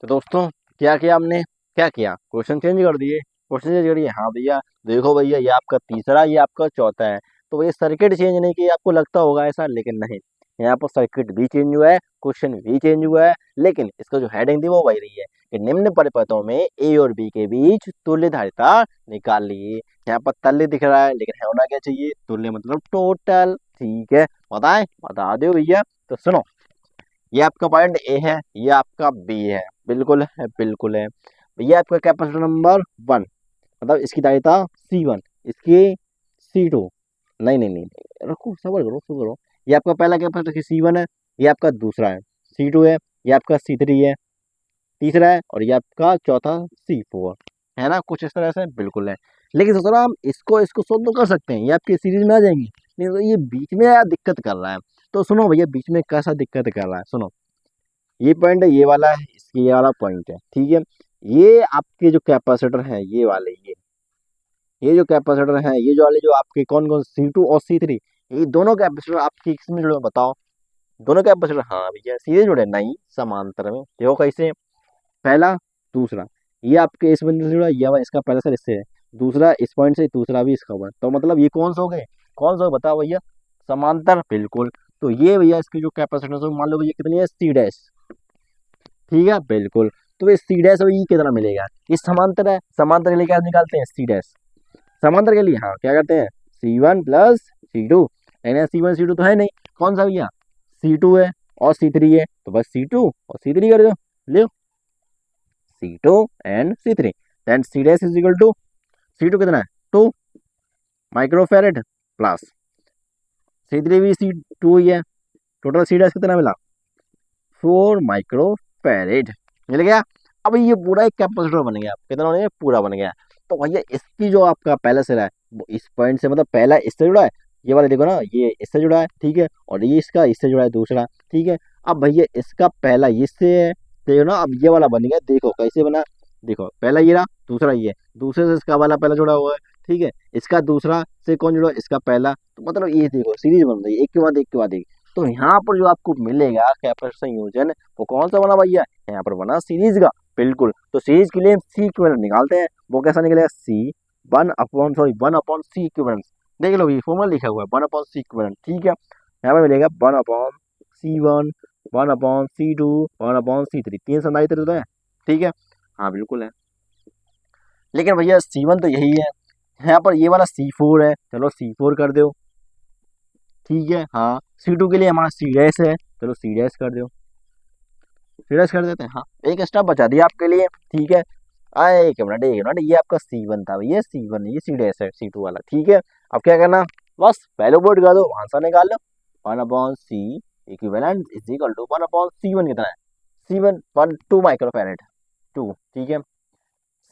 तो दोस्तों क्या किया हमने, क्या किया, क्वेश्चन चेंज कर दिए। क्वेश्चन चेंज करिए, हाँ भैया देखो भैया ये आपका तीसरा, ये आपका चौथा है। तो भैया सर्किट चेंज नहीं किया, आपको लगता होगा ऐसा, लेकिन नहीं, यहाँ पर सर्किट भी चेंज हुआ है, क्वेश्चन भी चेंज हुआ है, लेकिन इसका जो हेडिंग थी वो वही रही है कि निम्न परिपथों में ए और बी के बीच तुल्य धारिता निकाल ली। यहाँ पर तल्य दिख रहा है, लेकिन होना क्या चाहिए, तुल्य मतलब टोटल। ठीक है, बताएं, बता दो भैया। तो सुनो, ये आपका पॉइंट ए है, ये आपका बी है, बिल्कुल है, बिल्कुल है। ये आपका कैपेसिटर नंबर 1, मतलब इसकी धारिता C1, इसकी C2। नहीं नहीं नहीं नहीं, रखो, सबर करो, सबर करो। ये आपका पहला कैपेसिटर C1 है, ये आपका दूसरा है C2 है, ये आपका C3 है, तीसरा है, और ये आपका चौथा C4 है ना, कुछ इस तरह से, बिल्कुल है। लेकिन सोचो ना, हम इसको इसको सोल्व तो कर सकते हैं, ये आपकी सीरीज में आ जाएंगी, नहीं तो ये बीच में यार दिक्कत कर रहा है। तो सुनो भैया, बीच में कैसा दिक्कत कर रहा है, सुनो। ये पॉइंट है, ये वाला है, इसकी ये वाला पॉइंट है, ठीक है। ये आपके जो कैपेसिटर हैं, ये वाले, ये जो कैपेसिटर हैं, ये जो वाले, जो आपके कौन कौन, C2 और C3, ये दोनों कैपेसिटर आपकी किसमें जुड़े हैं, बताओ। दोनों कैपेसिटर, हाँ भैया सीधे जुड़े नहीं, समांतर में। देखो कैसे, पहला, दूसरा, ये आपके इस बिंदु से जुड़ा है, ये वाला इसका पहला सर इससे है, दूसरा इस पॉइंट से, दूसरा भी इसका हुआ, तो मतलब ये कौन सा हो गए, कौन सा हो बताओ भैया, समांतर, बिल्कुल। तो ये भैया इसकी जो कैपेसिटर है, मान लो भैया कितनी है, C डैश, ठीक है, बिल्कुल। तो ये C डैश और ये कितना मिलेगा, ये समांतर है, समांतर के लिए क्या निकालते हैं, C डैश। समांतर के लिए हाँ क्या करते हैं, C1 प्लस C2, लेकिन C1 C2 तो है नहीं, कौन सा भैया, C2 है और C3 है, तो बस C2 और C3 कर दो, ले C2 and C3, then C dash is equal to, C2 कितना है, 2 माइक्रोफैरेड, प्लस C3 भी C2 ही है, टोटल C डैश कितना मिला, 4 माइक्रोफैरेड, मिल गया। अब ये पूरा एक कैपेसिटर बन गया, कितना बन गया, पूरा बन गया। तो भैया इसकी जो आपका पहला सिरा है, वो इस पॉइंट से, मतलब पहला इससे जुड़ा है, ये वाला देखो ना, ये इससे जुड़ा है, ठीक है, और ये इसका इससे जुड़ा है दूसरा, ठीक है। अब भैया इसका पहला इससे है, देखो ना, अब ये वाला बन गया, देखो कैसे बना, देखो पहला ये रहा, दूसरा ये, दूसरे से इसका वाला पहला जुड़ा हुआ है, ठीक है, इसका दूसरा से कौन जुड़ा है, इसका पहला, तो मतलब ये देखो सीरीज बन रही है, एक के बाद एक के बाद एक। तो यहाँ पर जो आपको मिलेगा कैपेसिटर संयोजन, वो कौन सा बना भैया, यहाँ पर बना सीरीज का, बिल्कुल। तो सीरीज के लिए सी इक्विवेलेंट निकालते हैं, वो कैसा निकलेगा, वन अपॉन सी इक्विवेलेंट। देख लो ये फॉर्मूला लिखा हुआ है, 1/C इक्विवेलेंट, ठीक है। यहाँ पे मिलेगा 1/C1, 1/C2, 1/C3, तीन संधारित्र तो है, ठीक है, हाँ बिल्कुल है। लेकिन भैया C1 तो यही है, यहाँ पर ये वाला C4 है, चलो C4 कर दो, ठीक है, हाँ। C2 के लिए हमारा C डैश है, चलो C डैश कर दो, C डैश कर देते हैं, हाँ। एक स्टेप बचा दिया आपके लिए, ठीक है। आए एक मिनट, एक मिनट, ये आपका C1 था, ये C1 है, ये C डैश है C2 वाला, ठीक है। अब क्या करना, बस वैल्यू पुट कर दो, आंसर निकाल लो। 1/C equivalent is equal to 1/C1 कितना है, C1 2 माइक्रोफैरेड, 2, ठीक है।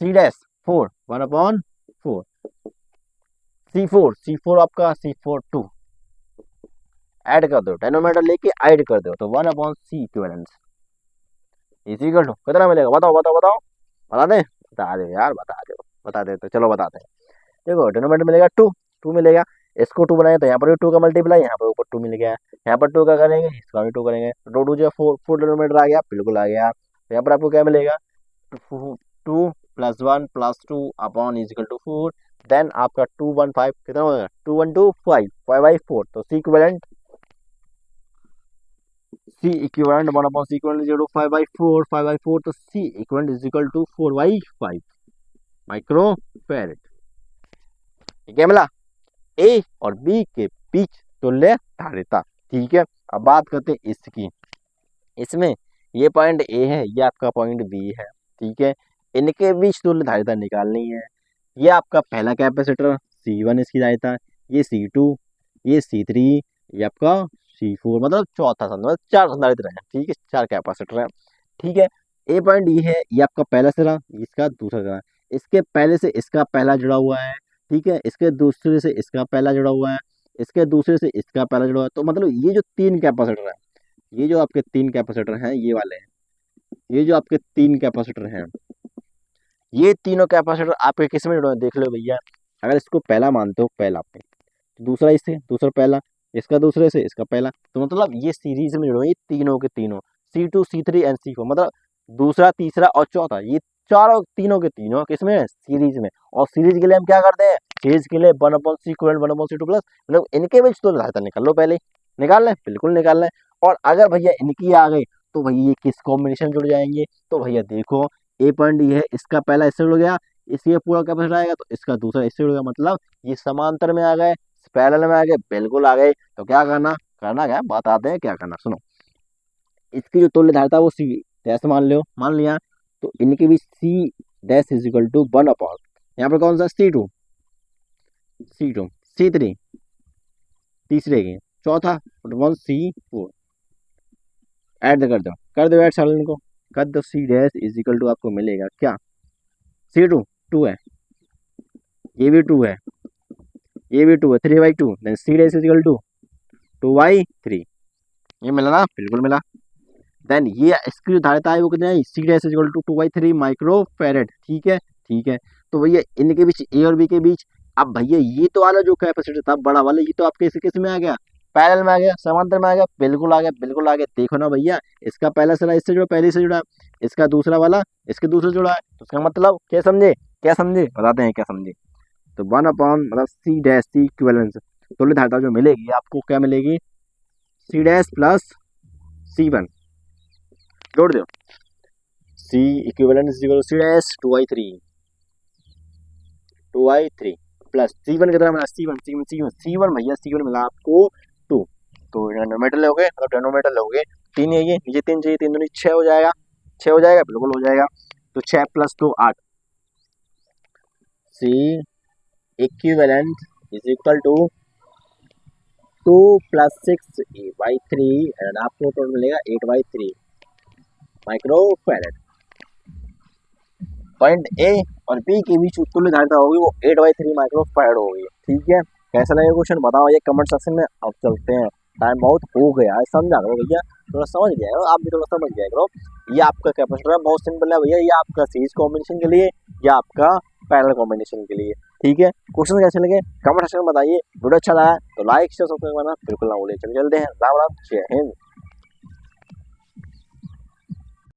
C डैश 4, 1/4, C4 आपका C4 2, ऐड कर दो, डेनोमिनेटर लेके ऐड कर दो, तो 1/C equivalent is equal to कितना मिलेगा, बताओ बताओ बताओ, बता दें, बता दे यार, बता दे, तो चलो बताते हैं। देखो डिनोमिनेटर मिलेगा 2, 2 मिलेगा, इसको 2 बनाए तो यहाँ पर भी 2 का मल्टीप्लाई, यहाँ पर ऊपर 2 मिल गया, यहाँ पर 2 का करेंगे, इसका भी 2 करेंगे, तो 2 जो 4, 4 डिनोमिनेटर आ गया, बिल्कुल आ गया। तो यहाँ पर आपको क्या मिलेगा, 2 plus 1 plus 2 upon is equal to 4, then आपका 2 1 5 कितना होगा, 2 1 2 5, 5/4, तो C equivalent, C equivalent 1/C equivalent is equal to 5/4, 5/4, तो C equivalent is equal to 4/5 microfarad, ठीक है मिला। ए और बी के बीच तुल्य धारिता, ठीक है। अब बात करते हैं इसकी, इसमें ये पॉइंट ए है, ये आपका पॉइंट बी है, ठीक है। इनके बीच तुल्य धारिता निकालनी है। ये आपका पहला कैपेसिटर C1, इसकी धारिता, ये C2, ये C3, ये आपका C4, मतलब चौथा संधारित्र, मतलब चार संधारित्र है, ठीक है, चार कैपेसिटर है, ठीक है। ए पॉइंट ये है, ये आपका पहला सिरा, इसका दूसरा सिरा, इसके पहले से इसका पहला जुड़ा हुआ है, ठीक है, इसके दूसरे से इसका पहला जुड़ा हुआ है, इसके दूसरे से इसका पहला जुड़ा हुआ है, तो मतलब ये जो तीन कैपेसिटर है, ये जो आपके तीन कैपेसिटर हैं, ये वाले हैं, ये जो आपके तीन कैपेसिटर हैं, ये तीनों कैपेसिटर आपके किस में जुड़े हैं, देख लो भैया। अगर इसको पहला मानते हो, पहला पे, तो दूसरा इससे, दूसरा पहला, इसका दूसरे से इसका पहला, तो मतलब ये सीरीज में जुड़े हैं, ये तीनों के तीनों, C2 C3 एंड C4, मतलब दूसरा, तीसरा और चौथा, ये चारों तीनों के तीनों किसमें, सीरीज में। और सीरीज के लिए हम क्या करते हैं, सीरीज के लिए 1/c इक्वल 1/c2 प्लस, मतलब इनके बीच तो लगातार निकाल लो, पहले निकाल लें, बिल्कुल निकाल लें। और अगर भैया इनकी आ गई तो भैया ये किस कॉम्बिनेशन जुड़ जाएंगे, तो भैया देखो ए पॉइंट ये है, इसका पहला इससे जुड़ गया, इसलिए पूरा कैपेसिटर आएगा, तो इसका दूसरा इससे जुड़ गया, मतलब ये समांतर में आ गए, पैरेलल में आ गए, बिल्कुल आ गए। तो क्या करना, करना क्या, बताते हैं क्या करना, सुनो। इसकी जो तुल्य धारिता वो सी डैश मान लो, मान लिया, तो इनके भी C dash is equal to 1/, यहाँ पर कौन सा, C2, C3 तीसरे के, चौथा 1C4, ऐड कर दो ऐड साल इनको, कर दो, C dash is equal to आपको मिलेगा क्या, C2 2 है, ये भी 2 है, ये भी 2 है, 3/2, then C dash is equal to 2/3, ये मिला ना, बिल्कुल मिला। देन ये इसकी जो धारिता है वो कितनी है, C dash is equal to 2/3 micro farad, ठीक है, ठीक है। तो भैया इनके बीच, ए और बी के बीच, अब भैया ये तो वाला जो कैपेसिटर था बड़ा वाला, ये तो आपके किस में आ गया, पैरेलल में आ गया, समांतर में आ गया, बिल्कुल आ गया, बिल्कुल आ गया। देखो ना भैया, इसका पहला सिरा इससे जुड़ा, पहले से जुड़ा, इसका दूसरा वाला इसके दूसरे जुड़ा है, तो इसका मतलब क्या समझे, क्या समझे, बताते हैं क्या समझे। तो 1/, मतलब सी डैश, सी इक्विवेलेंस, तुल्य धारिता जो मिलेगी आपको, क्या मिलेगी, सी डैश प्लस C1, जोड़ दो, C equivalent is equal to C dash 2/3 plus C1 कितना मिला, C1 भैया, C1 मिला आपको 2। तो डिनोमिनेटर लोगे, मतलब डिनोमिनेटर लोगे 3 है, ये नीचे 3 चाहिए, 3 दूनी 6 हो जाएगा, 6 हो जाएगा, बिल्कुल हो जाएगा। तो 6 + 2 8, C equivalent is equal to 2 + 6 8/3, and आपको टोटल मिलेगा 8/3 माइक्रो फैरेड। पॉइंट ए और बी के बीच तुल्य धारिता होगी वो 8/3 माइक्रो फैराड होगी, ठीक है। कैसा लगे क्वेश्चन बताओ ये कमेंट सेक्शन में। अब चलते हैं, टाइम बहुत हो गया है, समझा करो भैया, थोड़ा समझ गया करो, आप भी थोड़ा समझ गया करो। ये आपका कैपेसिटर है, बहुत सिंपल है भैया, ये आपका सीरीज कॉम्बिनेशन के लिए या आपका पैरेलल कॉम्बिनेशन के लिए, ठीक है। क्वेश्चन कैसे लगे कमेंट सेक्शन में बताइए। वीडियो अच्छा लगा तो लाइक शेयर सब्सक्राइब करना बिल्कुल ना भूलिए। चलते हैं, राम राम, जय हिंद।